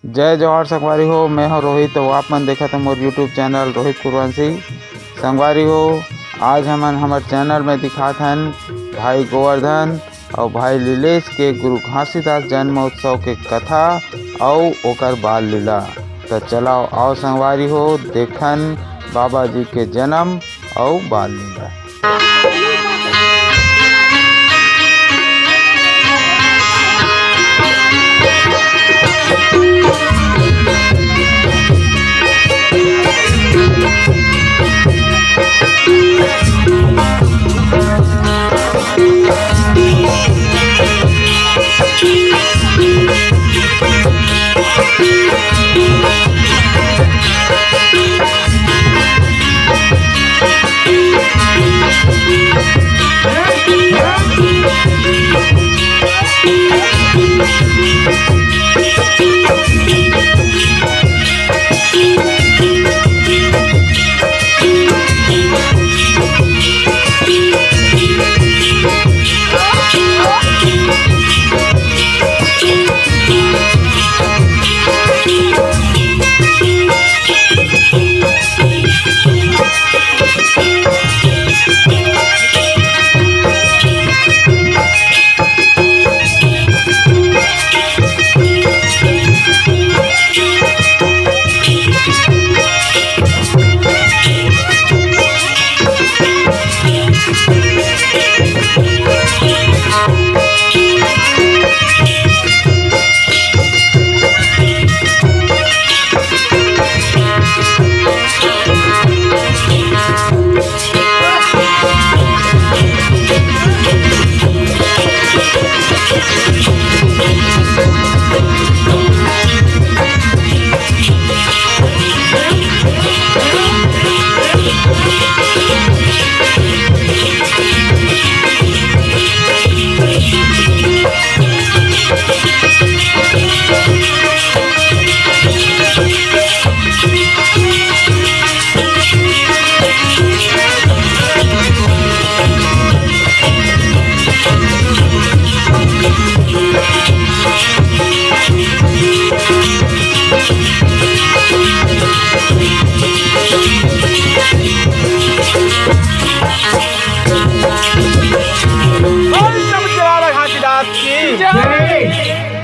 जय जवाहर संगवारी हो। मैं हूँ रोहित। तो आप मन देखा था मोर यूट्यूब चैनल रोहित कुरवंशी संगवारी हो। आज हमन हमारे चैनल में दिखात हन भाई गोवर्धन और भाई लीलेश के गुरु घासीदास जन्म उत्सव के कथा और ओकर बाल लीला। तो चलाओ आओ संगवारी हो देखन बाबा जी के जन्म और बाल लीला।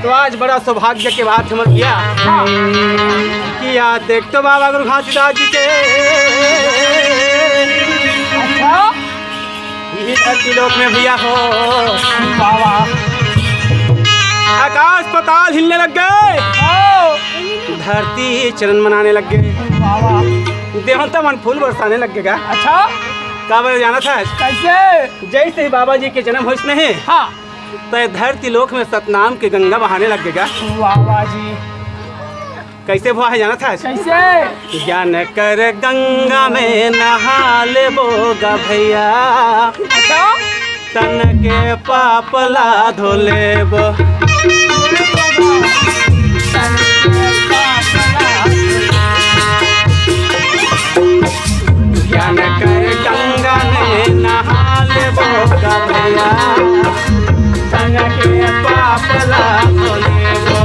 तो आज बड़ा सौभाग्य के बात हमर किया कि याद देख तो बाबा गुरु घासीदास जी के यही धरती लोक में भैया हो बाबा आकाश पताल हिलने लग गए, धरती चरण मनाने लग गए, देवता मन फूल बरसाने लग गएगा। अच्छा काबर जाना था कैसे? जैसे ही बाबा जी के जन्म हो नहीं हाँ तो धरती लोक में सतनाम के गंगा बहाने लग गएगा। बाबा जी कैसे हुआ है जाना था? कैसे? ज्ञान कर गंगा में नहा ले बोगा भैया, अच्छा तन के पापला धो लेबो। ज्ञान कर गंगा में नहा ले बोगा भैया, तन के पापला धो लेबो।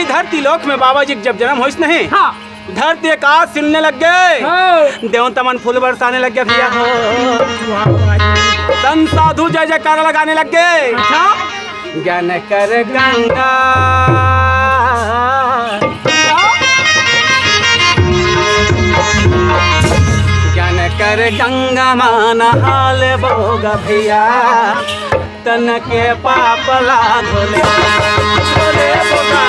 धरती लोक में बाबा जी जब जन्म होइस नहीं हाँ धरती आकाश सिलने लग गए, देवता मन फूल बरसाने लग गए भैया हो, संत साधु जय जयकार लगाने लग गए। ज्ञान कर गंगा ज्ञान कर गंगा मान हाल बोग भैया तन के पापला धोले धोले बोगा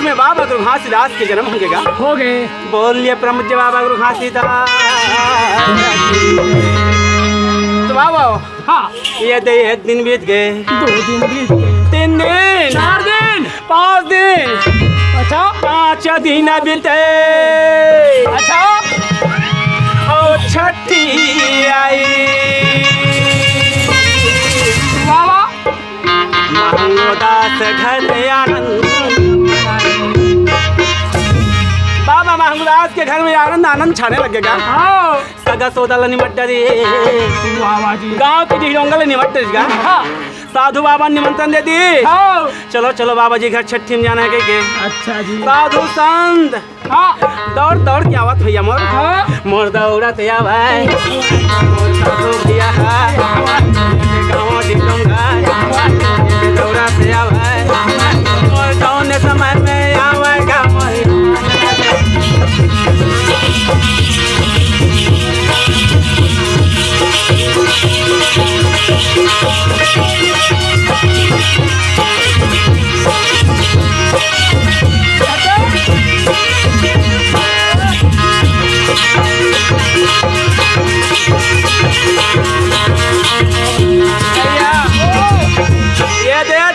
में बाबा गुरु घासीदास के जन्म होंगेगा हो गए। बोलिए प्रमुख बाबा गुरु घासीदास। तो बाबा हाँ ये दे एक दिन बीत गए, 2 दिन बीत गए, 3 दिन, 4 दिन, 5 दिन, अच्छा 5 दिन बीते, अच्छा और छठी आई बाबा महंगोदास घर आनंद। बाबा महंगोदास के घर में आनंद आनंद छाने लगेगा। हाँ सगा सौदा निमट रे बाबा जी गाँव की ढीलोंगल निमट गा। हाँ साधु बाबा निमंत्रण दे दी। हाँ चलो चलो बाबा जी घर छठी में जाना है के अच्छा जी साधु संत हाँ दौड़ दौड़ के आवत भैया मोर हाँ मोर दौड़त या भाई मोर साधु भैया गाँव ढीलोंगा दौड़त या भाई मोर कौन समय में आवेगा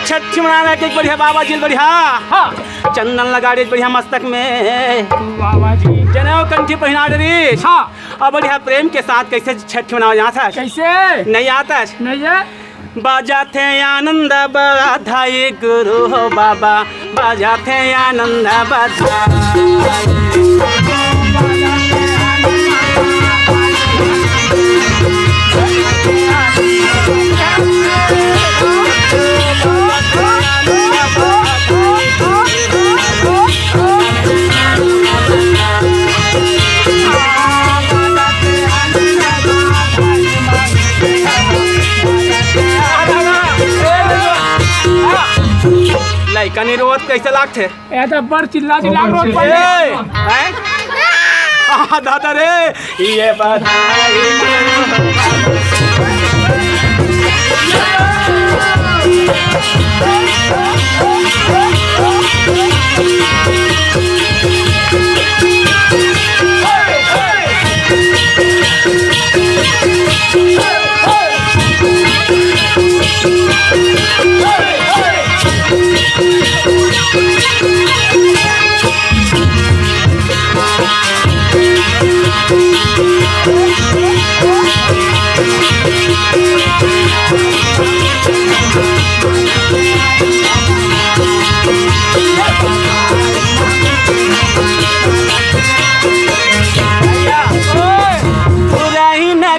छठी मनाने के बढ़िया बाबा जी बढ़िया हाँ चंदन लगा रही बढ़िया मस्तक में बाबा जी जनेऊ कंठी पहना रही हाँ और बढ़िया प्रेम के साथ कैसे छठ मनाओ यहाँ था कैसे नहीं आता नहीं है बाजा थे आनंद बधाई गुरु हो बाबा बाजा थे आनंद बधाई लड़का नहीं रोवत कैसे लागते ये तो बड़ चिल्ला चिल्ला रोड ए, पर हैं? दादा रे ये बधाई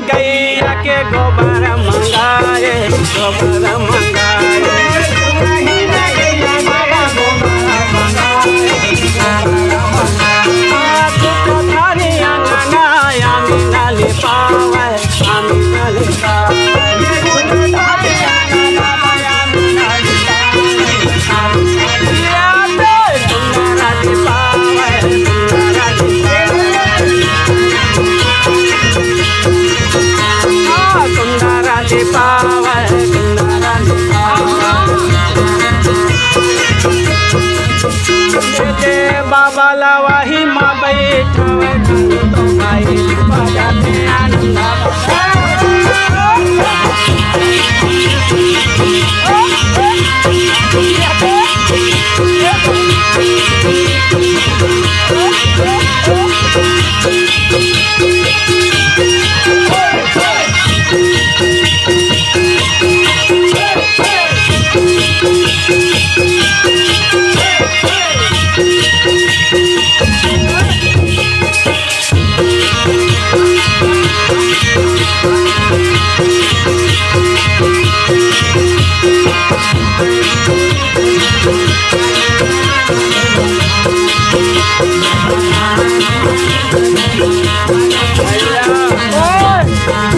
गैया के गोबर मंगाए गोबर मंगाए बाबा लावाही माँ बैठवे तो भाई बजाते आनंद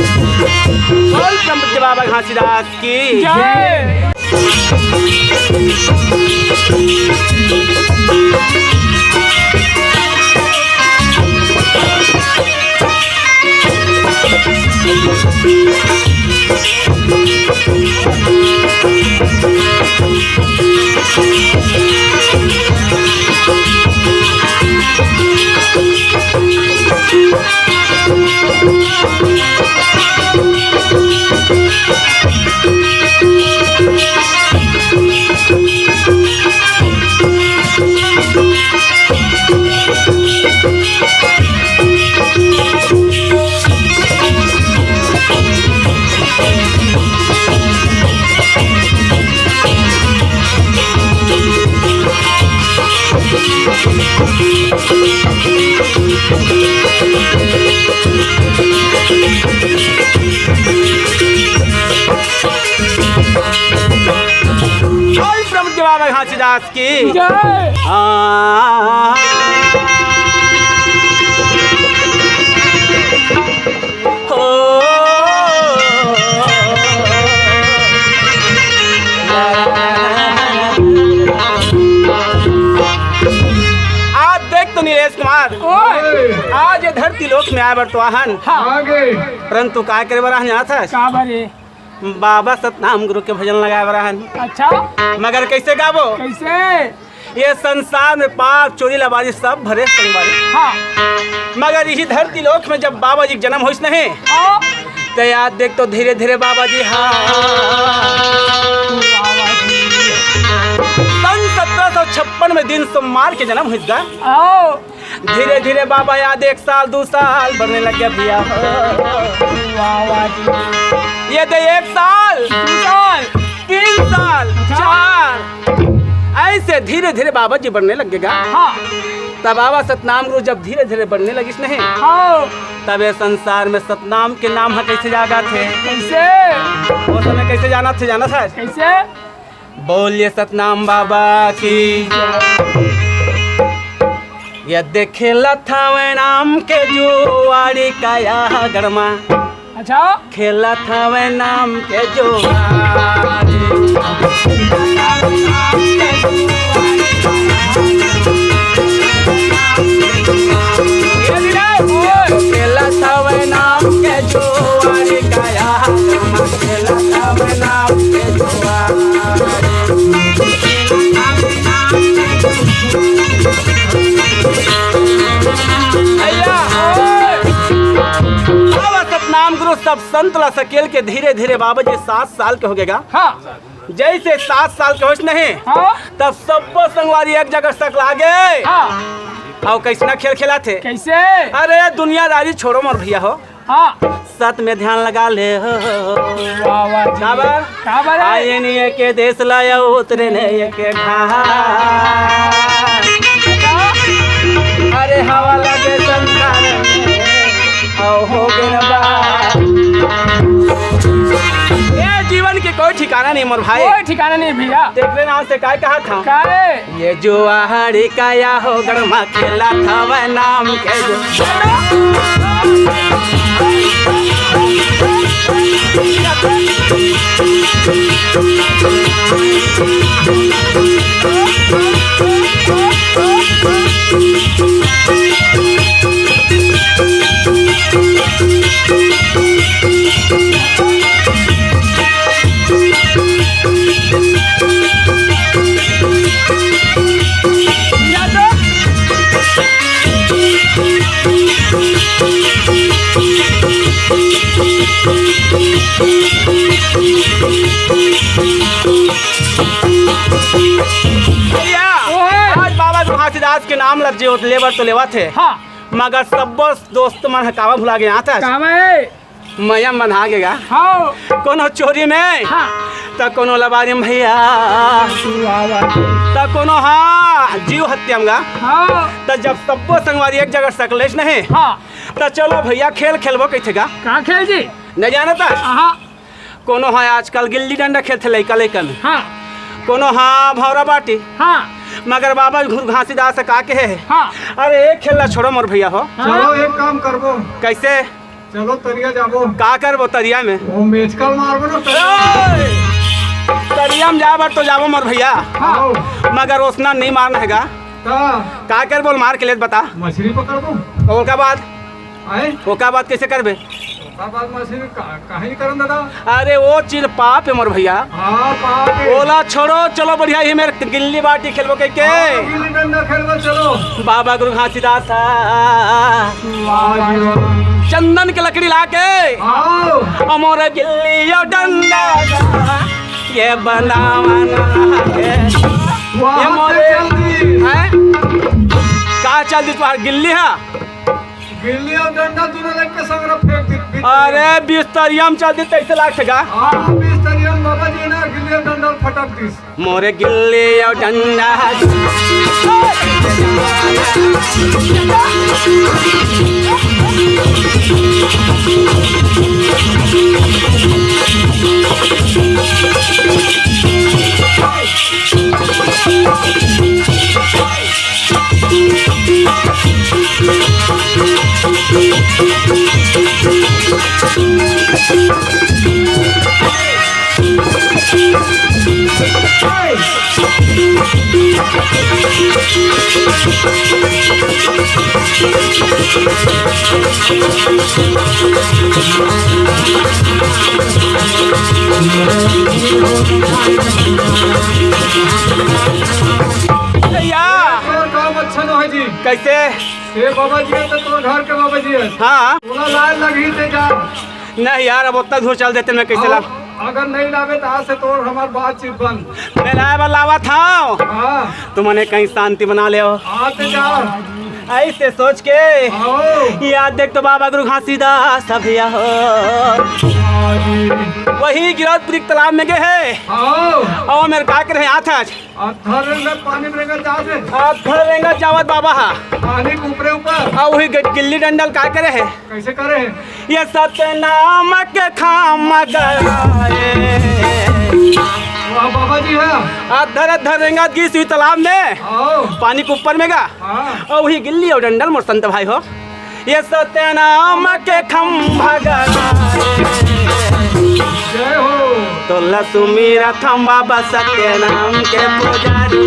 बोल ब्रह्मज्ञ बाबा घासीदास की जय। बोल ब्रह्मज्ञ बाबा घासीदास की जय। आज देख तो नीलेश कुमार ओए। आज ये धरती लोक में आए बर्तवाहन हाँ। परंतु का करे बराहन यहाँ था का बरे। बाबा सतनाम गुरु के भजन लगाए बराहन अच्छा। मगर कैसे गाबो कैसे। ये संसार में पाप चोरी लबाजी सब भरे संगवारी हाँ। मगर इसी धरती लोक में जब बाबा जी के जन्म होइस नहीं ओ। तो याद देख तो धीरे धीरे बाबा जी हाँ सन 1756 में दिन सोमवार के जन्म हुआ आओ। धीरे धीरे बाबा याद 1 साल 2 साल बढ़ने लग गया भैया ये दे 1 साल 2 साल 3 साल 4 ऐसे धीरे धीरे बाबा जी बढ़ने लगेगा हाँ। तब बाबा सतनाम गुरु जब धीरे धीरे बढ़ने लगिस नहीं आओ। तब ये संसार में सतनाम के नाम है कैसे जागा थे कैसे। वो समय कैसे जाना थे जाना था कैसे। बोलिए सतनाम बाबा की ये देखेला था वे नाम के जुआरी का या गरमा अच्छा। खेला था वे नाम के जुआरी खेला था वे नाम के जुआरी का या गरमा खेला था वे नाम के जुआरी सतनाम गुरु सब संत ला सकेल के धीरे धीरे बाबा जी 7 साल के हो गएगा हाँ। जैसे 7 साल के होश नहीं हाँ। तब सबको संगवारी एक जगह तक लागे हाँ। और कैसना खेल खेला थे कैसे। अरे दुनियादारी छोड़ो मर भैया हो हाँ। सत में ध्यान लगा ले हो काबर आए नहीं के देश लाया उतरे नहीं के अरे हवा लगे संसार में हो ये जीवन के कोई ठिकाना नहीं मोर भाई कोई ठिकाना नहीं भैया। देख लेना से काय कहा था काहे। ये जो आहाड़ी का या हो गरमा खेला था वह नाम के जो घासीदास के नाम लग जे लेबर तो लेवा थे हाँ। मगर सब दोस्त मन हकावा भुला गया था मैया बना गएगा हाँ। कोनो चोरी में हाँ। तो कोनो लबारी में भैया तो कोनो हाँ जीव हत्या में हाँ। तो जब सबको संगवारी एक जगह सकलेश नहीं हाँ। तो चलो भैया खेल खेलबो कैसे गा कहाँ खेल जी नहीं जाना था हाँ। कोनो हाँ आजकल गिल्ली डंडा खेलते लैका लैकन हाँ। कोनो हाँ भौरा बाटी हाँ। मगर बाबा घासीदास का के है। हाँ अरे एक खेलना छोड़ो मोर भैया हो। चलो एक काम करबो, कैसे चलो तरिया जाबो, का करबो तरिया में? वो मेचकल मारबो ना ओए! तरिया में जाबर तो जाबो मोर भैया, आओ मगर ओसना नहीं मारना हैगा। का कर बोल मार के ले बता। मछली पकड़बो और का बाद आए, वो का बात कैसे करबे? ओकर बाद मछली काहे नहीं करन दादा? अरे वो चीज पाप है मोर भैया। हाँ पाप है। बोला छोड़ो चलो बढ़िया ही मेरे गिल्ली बाटी खेलबो के हाँ, गिल्ली डंडा खेलबो चलो। बाबा गुरु घासीदास वाह जी वाह। चंदन के लकड़ी लाके आओ अमोर गिल्ली और डंडा ये बनावना है। ये वहाँ मोरे से जल्दी हैं? का चल दी तुम्हारी गिल्ली है? गिल्ली और डंडा दोनों लेके संग फेंक दी। अरे बिस्तरिया में चल दी 23 लाख ठगा। हाँ बीस तरिया में बाबा जी ना गिल्ली और डंडा फटक दिस। मोरे गिल्ली और डंडा और काम अच्छा न है जी। कैसे? ये बाबा जी है तो तुम्हारे घर के बाबा जी है। हाँ बोला लाल लगी ते जा। नहीं यार अब उतना दूर चल देते मैं कैसे ला? अगर नहीं लावे तो आज से तो हमारी बातचीत बंद। मैं लाया लावा था हाँ तुमने कहीं शांति बना ले हो। आते जा। ऐसे सोच के आओ याद देख तो बाबा गुरु घासीदास भैया हो वही गिरौदपुरी के तालाब में गए है आओ और मेरे का करे हाथ आज अधर में पानी में रहेगा जा से। घर रहेगा जावत बाबा हा पानी के ऊपरे ऊपर और वही गिल्ली डंडल का करे है कैसे करे है? ये सतनाम के खाम गए वहाँ बाबा जी है। अधर अधर रहेगा गिस हुई तालाब में आओ पानी के ऊपर में गा हाँ और वही गिल्ली और डंडल मोर संत भाई हो ये सत्यनाम के खम्भा जय हो। तो लसु मेरा खम्भा बस सत्यनाम के पुजारी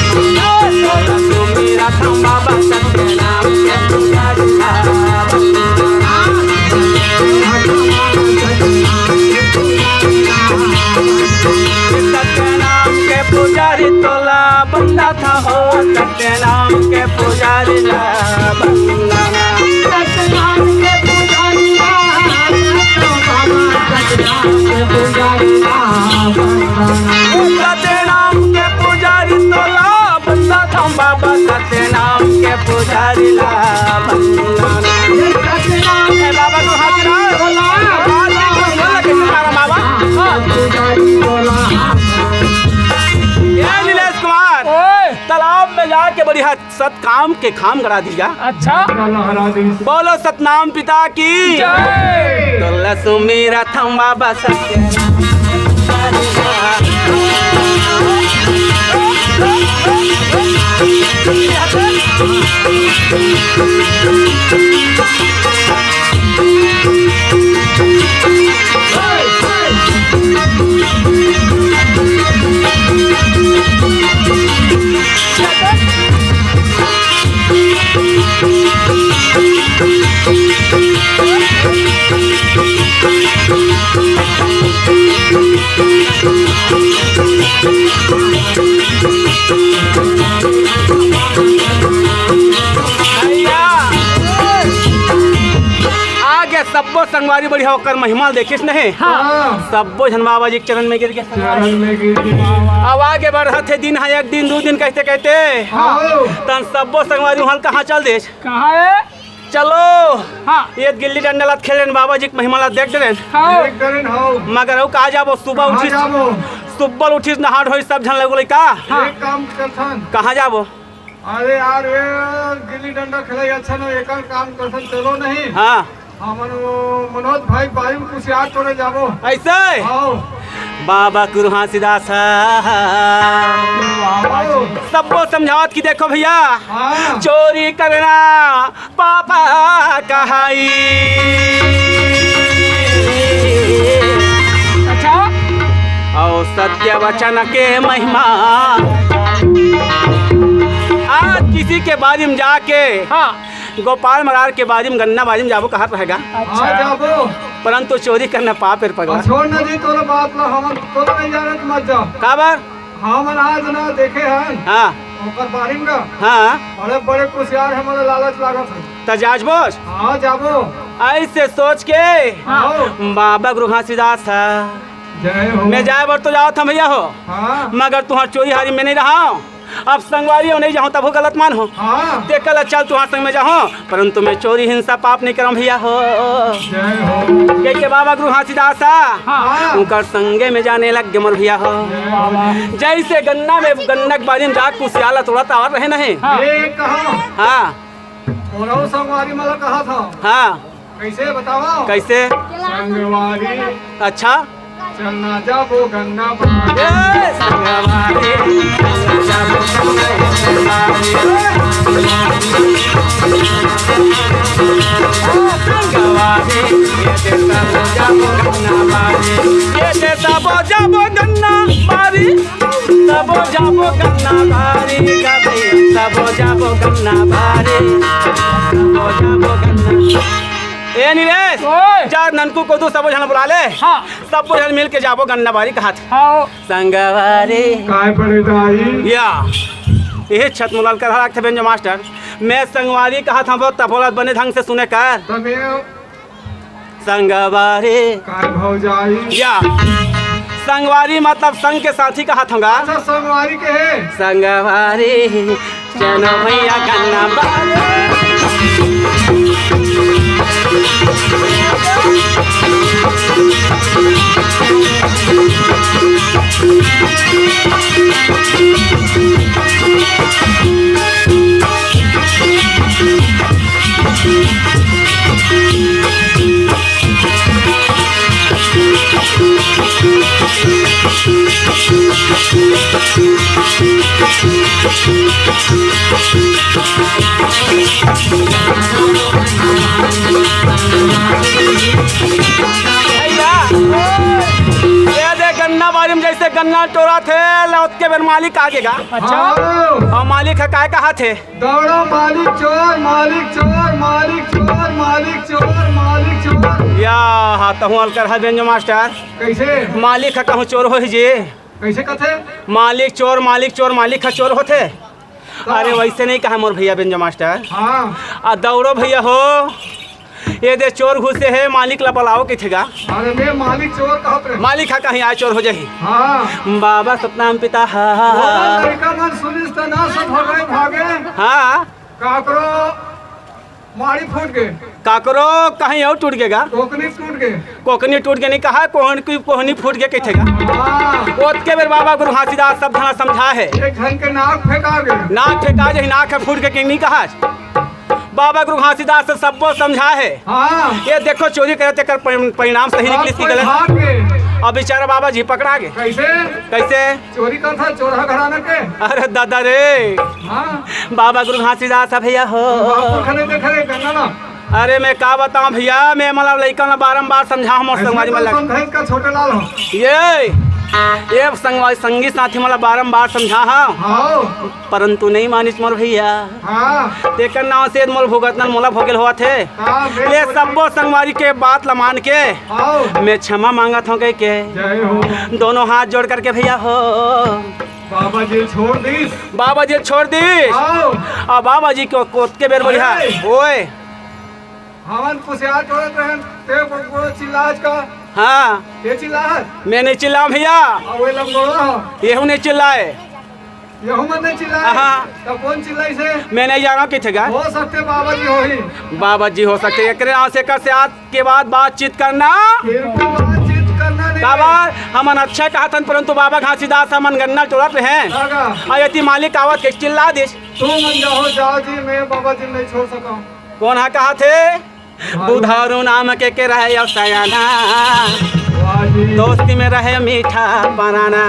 लसु मेरा खम्भा बस सत्यनाम के पुजारी सत्यनाम के पुजारी तोला बंदा था हो सत्यनाम के पुजारी ला बंदा सत्यनाम के पुजारी सत्यनाम के पुजारी तोला बंदा था बाबा सत्यनाम के पुजारी ला बंदा बाबा को हाजिरा नीलेश कुमार तालाब में जाके बढ़िया सत काम के खाम गड़ा दिया। अच्छा हरा दी। बोलो सतनाम पिता की जय। तो लसु मेरा थम्बा बस सब्बो संगवारी बढ़िया होकर महिमा देखिस नहीं हाँ सब्बो झन बाबा जी के चरण में गिर के चरण में गिर गई। अब आगे बढ़त है दिन है एक दिन दो दिन कहते कहते आओ तन सब्बो संगवारी वहाँ कहाँ चल दे कहाँ है? चलो हाँ ये गिल्ली डंडा खेले बाबा जी के महिमा देख दे हाँ एक डरेन हो। मगर वो कहा जाबो सुबह कहाँ उठी जाबो? सुबह उठी नहा धोई सब झन लगो का एक काम करथन। कहाँ जाबो अरे यार ये गिल्ली डंडा खेले अच्छा न एक काम करथन चलो नहीं। हाँ हमन मनोज भाई बारी में कुछ याद तोड़े जाबो। ऐसे आओ बाबा कुरुहा सीधा सा सबको समझावत कि देखो भैया हाँ चोरी करना पापा कहाई। अच्छा और सत्य वचन के महिमा आज किसी के बारी में जाके हाँ गोपाल मरार के बारी में गन्ना बारी में जाबो कहा रहेगा, हाँ अच्छा जाबो। परंतु चोरी करना पाप है पगला। छोड़ न जी तोरा बात ला, हमन तोरा नहीं जानत मत जा। काबर हमन आज ना देखे हैं हाँ ओकर बारी में का हाँ बड़े बड़े कुशियार हमन लालच लागत है। तजाज बोझ हाँ जाबो। ऐसे सोच के आओ बाबा गुरु घासीदास था जय हो। मैं जाए बर तो जाओ था भैया हो, हाँ मगर तुम्हार चोरी हारी में नहीं रहा हूँ। अब संगवारी हो नहीं जाऊँ तब वो गलत मान हो। हाँ देख कल चल तुम्हारे संग में जाऊँ, परंतु मैं चोरी हिंसा पाप नहीं करूँ भैया हो। जय हो। के बाबा गुरु घासीदास हाँ उनकर संगे में जाने लग गए मोर भैया हो। जैसे गन्ना में गन्नक बारी में जाके कुशियाला तोड़ा और रहे नहीं। ये कहा हाँ ओरव संगवारी मला कहा था हाँ कैसे बताओ। कैसे संगवारी अच्छा चलना जाबो गन्ना बारी। ए, संगवारी, जाबो गन्ना बारी, सबो जाबो गन्ना बारी, सबो जाबो गन्ना बारी, सबो जाबो गन्ना। ए नीलेश ओए जा ननकू को तू सबो जन बुला ले, हाँ सबो जन मिल के जाबो गन्ना बारी कहा थे। हाँ संगवारी काय पड़े दाई या यही छत मुलाल कर रहा थे बेंजो मास्टर। मैं संगवारी कहा था बहुत तपोलत बने ढंग से सुने कर। तबे संगवारी काय भाव जाई। या संगवारी मतलब संग के साथी कहा था। अच्छा संगवारी के है संगवारी चलो भैया गन्ना बारी। ये देख गन्ना बारी में जैसे गन्ना टोरा थे लौट के बेर मालिक आगेगा। अच्छा हाँ और मालिक है काय कहा थे दौड़ो मालिक चोर मालिक चोर मालिक चोर मालिक चोर मालिक चोर। या हाँ तो हूँ अलकर है बेंजो मास्टर। कैसे मालिक है कहूँ चोर हो जी, कैसे कथे मालिक चोर मालिक है चोर होते। अरे वैसे नहीं कहा मोर भैया बेंजो मास्टर। हाँ आ दौड़ो भैया हो, ये दे चोर घुसे है मालिक ला पलाओ के थेगा। अरे मैं मालिक चोर कहत रहे। मालिक है कहीं आए चोर हो जाही। हाँ बाबा सतनाम पिता वो लड़का मन सुनिस त ना सब भगाए भागे हाँ काकरो मारी फूट गए काकरो कहीं और टूट गएगा। टोकनी टूट गए। कोकनी टूट गए नहीं कहा कोहनी फूट गया कहेगा। हाँ ओत के बेर बाबा गुरु घासीदास सब जना समझा है। एक घन के नाक फेंका गए। नाक फेंका जाही नाक है फूट के कहीं नहीं कहा। बाबा गुरु घासीदास से सबको समझा है। हाँ ये देखो चोरी करे कर परिणाम सही निकली इसकी गलत। भाग गए। अब बेचारा बाबा जी पकड़ा गए। कैसे कैसे चोरी का था चोरा घराना के। अरे दादा रे हाँ बाबा गुरु घासीदास भैया हो। बापू खड़े देखे रे गन्ना ना अरे मैं का बताऊं भैया, मैं मतलब लड़का ना बारम्बार समझा हम समाज में लग समझाइस का छोटे लाल हो। ये संगी साथी मतलब बारम्बार समझा हाँ, हाँ परंतु नहीं मानिस मोर भैया। हाँ तेकर नाव से मोल भुगतना मोला भोगल हुआ थे। हाँ ये सबो संगवारी के बात ला मान के हाँ मैं क्षमा मांगत हूँ कह के जय हो। दोनों हाथ जोड़ करके भैया हो। बाबा जी छोड़ दी। बाबा जी छोड़ दी आओ और बाबा जी को कोत के बेर बढ़िया ओए हमन कुशियार छोड़त रहे ते वो चिल्लाज का हाँ ये चिल्लाहत मैं नहीं चिल्लाऊं भैया, और वो लंगोड़ा हो ये नहीं चिल्लाए। ये हम नहीं चिल्लाए। हाँ। तो कौन चिल्लाई से मैं नहीं जाना किथे का हो सकते बाबा जी हो ही। बाबा जी हो सकते एक से कर से आज के बाद बातचीत करना बिल्कुल बातचीत करना नहीं। काबर हमन अच्छा कहा था, परंतु बाबा घासीदास हमन गन्ना टोड़त हैं लगा अयति मालिक आवत के चिल्ला दे। तू मन जाओ जाओ जी मैं बाबा जी नहीं छोड़ सका। कौन हा कहा थे बुधारू नाम के रहे अब सयाना, वाह जी। दोस्ती में रहे मीठा पराना।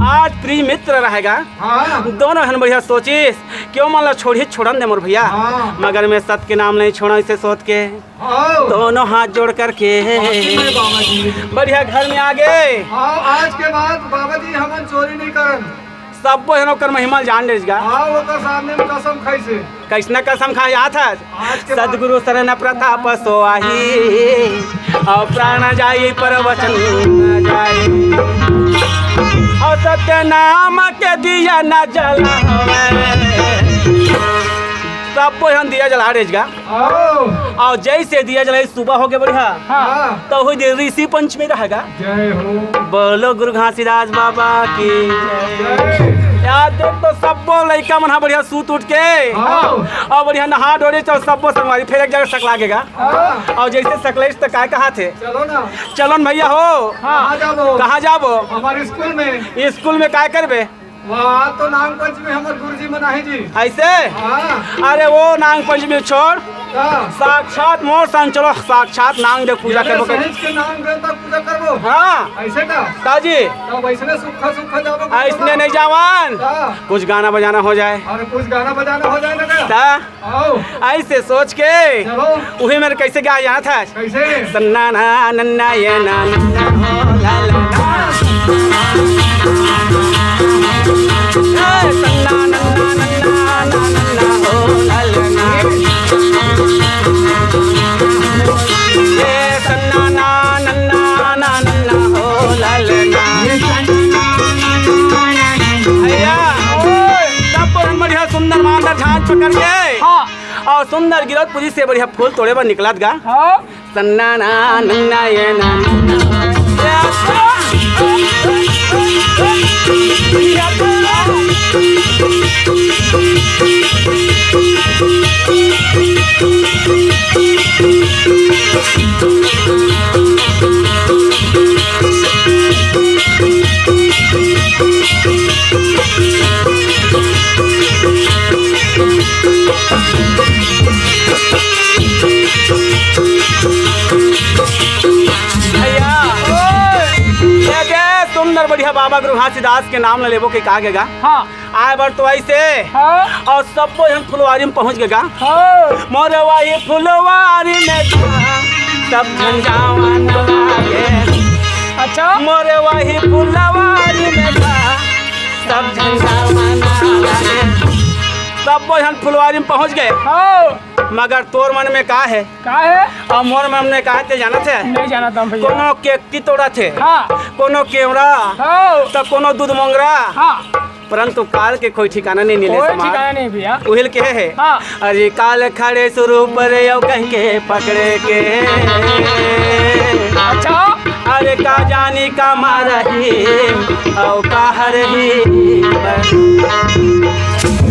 आज प्रिय मित्र रहेगा, हाँ दोनों हन बढ़िया सोचिस क्यों मान लो छोड़ी छोड़न दे मोर भैया, हाँ। मगर मैं सत के नाम नहीं छोड़ा इसे सोच के आओ दोनों हाथ जोड़ करके बाबा जी। बढ़िया घर में आ गए। आओ आज के बाद बाबा जी हमन चोरी नहीं करन। सब कर महिमा जान लेगा। आओ वो सामने में कसम खाई से। कैसना कसम खा याद है आज के बाद सदगुरु शरण प्रताप सो आही, और प्राण जाई पर वचन न जाई, और सत्य नाम के दिया न जलावे। सब हम दिया जला रेजगा, आओ और जैसे दिया जलाई सुबह हो गया बढ़िया, हाँ तो हुई दिन ऋषि पंचमी रहेगा। जय हो बोलो गुरु घासीदास बाबा की जय। जय। याद देख तो सबो लड़का मन बढ़िया सूत उठ के आओ और बढ़िया नहा डोरे तो सबो संगवारी फिर एक जगह सक लागेगा। हाँ और जैसे सकलेश तो काय कहा थे चलो ना। चलन भैया हो कहाँ जाबो? कहाँ जाबो? हमारे स्कूल में। स्कूल में काय करबे? वहाँ तो नाग पंचमी हमारे गुरुजी मनाही जी। ऐसे हाँ अरे वो नाग पंचमी छोड़, हाँ। साक्षात मोर संग चलो साक्षात नाग देव पूजा करबो कर। सहेज के नाम देवता पूजा करबो। हाँ ऐसे का ताजी तब ऐसने सुखा सुखा जाबो। ऐसने नहीं जावन, हाँ। कुछ गाना बजाना हो जाए और कुछ गाना बजाना हो जाए ना क्या? ता आओ ऐसे सोच के चलो। उही मेरे कैसे गा जाना था कैसे? सन्ना ना नन्ना ये ना नन्ना हो ला ला ला। ए, सन्ना नन्ना नन्ना ना नन्ना हो ला ला ला। ए, सन्ना ना नन्ना ना नन्ना हो ला ला ला। भैया सब बढ़िया सुंदर मांदर झांझ पकड़ के हाँ और सुंदर गिरौदपुरी से बढ़िया फूल तोड़े पर निकलत गा। हाँ सन्ना ना नन्ना ये ना भैया ये के सुंदर बढ़िया बाबा गुरु घासीदास के नाम न लेबो के कहा गेगा। हाँ आए बार तो ऐसे हाँ और सबको हम फुलवारी में पहुंच गेगा। हाँ मोरे वाही फुलवारी में सब झंझावा न लागे, अच्छा मोरे वाही फुलवारी में सब झंझावा न लागे। सब हम फुलवारी में पहुंच गए, हाँ मगर तोर मन में का है का है? और मोर मन में कहा थे जाना थे नहीं जाना था भैया। कोनो केकती तोड़ा थे, हाँ कोनो केवड़ा हाँ तो कोनो दूध मोंगरा, हाँ परंतु काल के कोई ठिकाना नहीं मिले कोई समाज। ठिकाना नहीं भैया। उहिल के है हाँ अरे काल खड़े शुरू पर यो कह के पकड़े के, अच्छा अरे का जानी का मारही औ का हरही।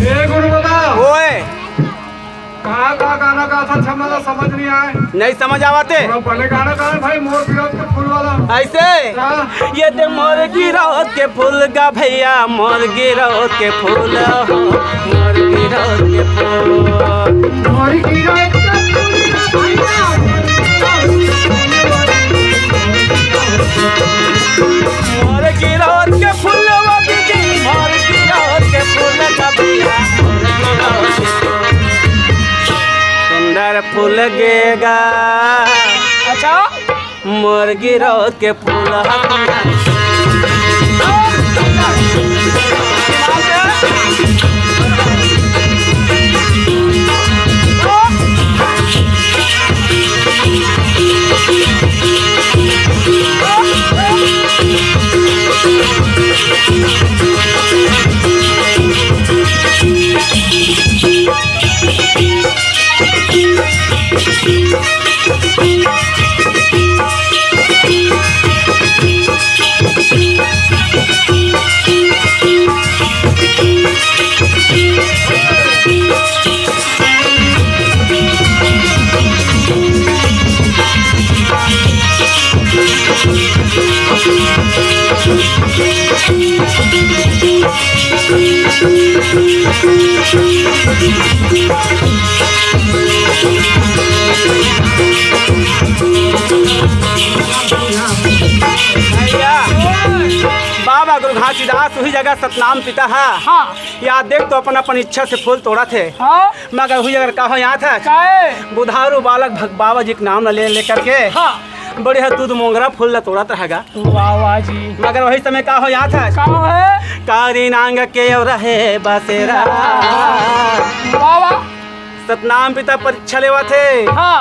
ए गुरु बाबा ओए कहाँ का गाना गा था छमला समझ नहीं आए। नहीं समझ आवाते थोड़ा पहले गाना गा भाई मोर विरोध के फूल वाला। ऐसे हाँ। ये ते मोर गिरौत के फूल गा भैया, मोर गिरौत के फूल हो, मोर गिरौत के फूल। मोर गिरौत के फूल भैया, मोर गिरौत के फूल वो दीदी, मोर गिरौत के फूल का भैया, मोर गिरौत के फूल। सुंदर फूल गेगा अच्छा मोर गिरौत के फूल। गुरु घासीदास वही जगह सतनाम पिता है। हाँ याद देख तो अपन अपन इच्छा से फूल तोड़ा थे, हाँ मगर वही जगह कहा यहाँ था काहे बुधारू बालक बाबा जी के नाम न ले लेकर के हाँ बड़े है दूध मोंगरा फूल न तोड़ा रहेगा। वाह वाह जी मगर वही समय कहा यहाँ था कहाँ है कारी नांग के रहे बसेरा। वाह वाह सतनाम पिता परीक्षा लेवा थे। हाँ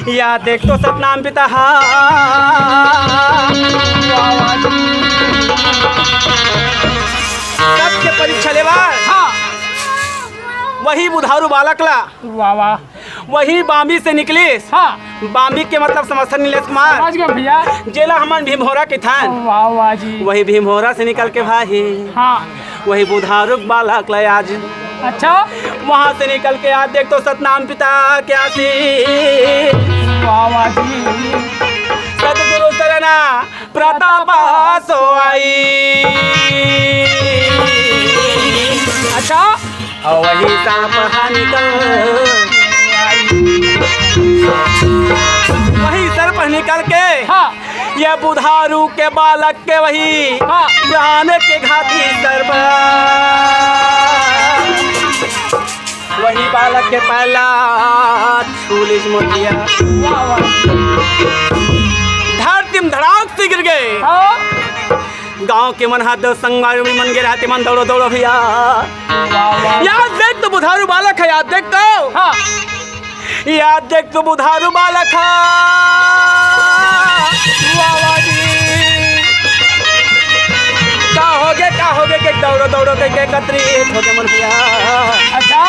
या देख तो सतनाम पिता वाह वाह जी सबके परीक्षा लेवा हाँ वही बुधारू बालक ला वाह वाह वही बाम्बी से निकली। हाँ बाम्बी के मतलब समझते नीलेश कुमार समझ गए भैया। जेला हमन भीमहोरा के थान वाह वाह जी वही भीमहोरा से निकल के भाई हाँ वही बुधारू बालक ला आज अच्छा वहाँ से निकल के आज देख तो सतनाम पिता क्या सी वाह वाह जी सतगुरु सरना प्रताप सो आई। अच्छा और वही सांप निकल वही सर्प निकल के हाँ ये बुधारू के बालक के वही हाँ जान के घाती सर्प वही बालक के पहला छूलिस मोतिया वाह वाह धरती में धड़ाक से गिर गए। हाँ गांव के मन हाथ संगवार में मन गिरा मन दौड़ो दौड़ो भैया। वाह वाह याद देख तो बुधारू बालक है याद देख तो हाँ याद देख तो बुधारू बालक है। वाह वाह जी का होगे के दौड़ो दौड़ो के एकत्रित हो गए मन भैया। अच्छा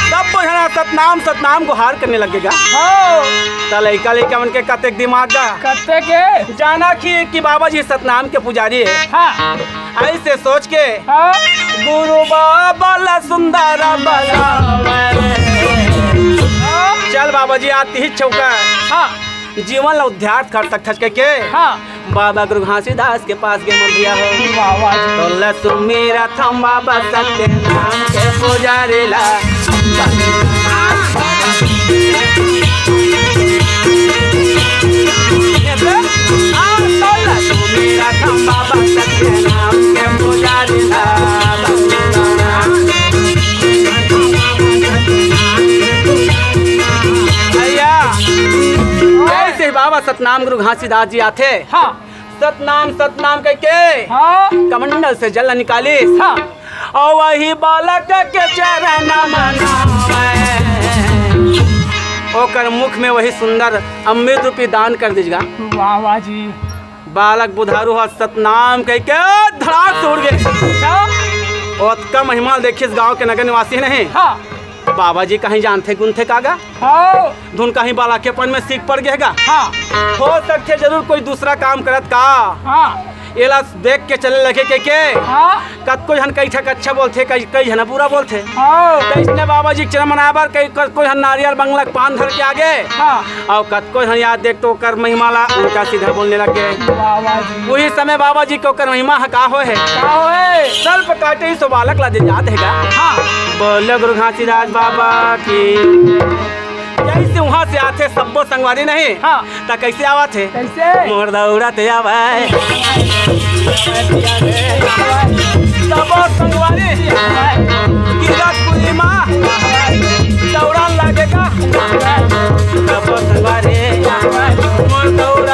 सब जना सतनाम सतनाम को हार करने लगेगा। हाँ तो लड़का लड़का मन के कतेक दिमाग का कत्ते के जाना कि बाबा जी सतनाम के पुजारी है। हाँ ऐसे सोच के हाँ गुरु बाबा ला सुंदर चल बाबा जी आती ही चौका हाँ जीवन ला उद्धार कर सकते के हाँ बाबा गुरु घासीदास के पास गए मन भैया हो। वाह वाह जी तो लसु मेरा थम बाबा सत्य नाम के पुजारी ला लसु मेरा थम बाबा सत्य नाम के पुजारी ला भैया ऐसे बाबा सतनाम गुरु घासीदास जी आते हाँ सतनाम सतनाम कह के हाँ कमंडल से जल निकाली हाँ और वही बालक के चरण ओकर मुख में वही सुंदर अमृत रूपी दान कर दीजिएगा। वाह वाह जी बालक बुधारू हा सतनाम कह के धड़ाक से उड़ गए। अच्छा ओतका महिमा देखिए गांव के नगर निवासी नहीं हाँ बाबा जी कहीं जानते गुण थे कागा हाँ धुन कहीं बालकेपन में सीख पड़ गएगा। हाँ हो सकते जरूर कोई दूसरा काम करत का हाँ एला देख के चले लगे के हाँ कत कोई हन कई ठक अच्छा बोलते कई हन बुरा बोलते। हाँ तो इसने बाबा जी चरण मनाबर कई कोई हन नारियल बंगला पान धर के आगे हाँ और कत कोई हन याद देख तो कर महिमाला उनका सीधा बोलने लग गए। वाह वाह जी वही समय बाबा जी को कर महिमा हका हो है क्या होए सर्प काटे ही सो बालक ला दे याद हैगा। हाँ बोले गुरु घासीदास बाबा की कैसे वहाँ से आते सबो संगवारी नहीं हाँ तो कैसे आवा थे कैसे मोर दौड़ते आवे सबो संगवारी गिरत माँ दौड़ान लगेगा सबो संगवारी मोर दौड़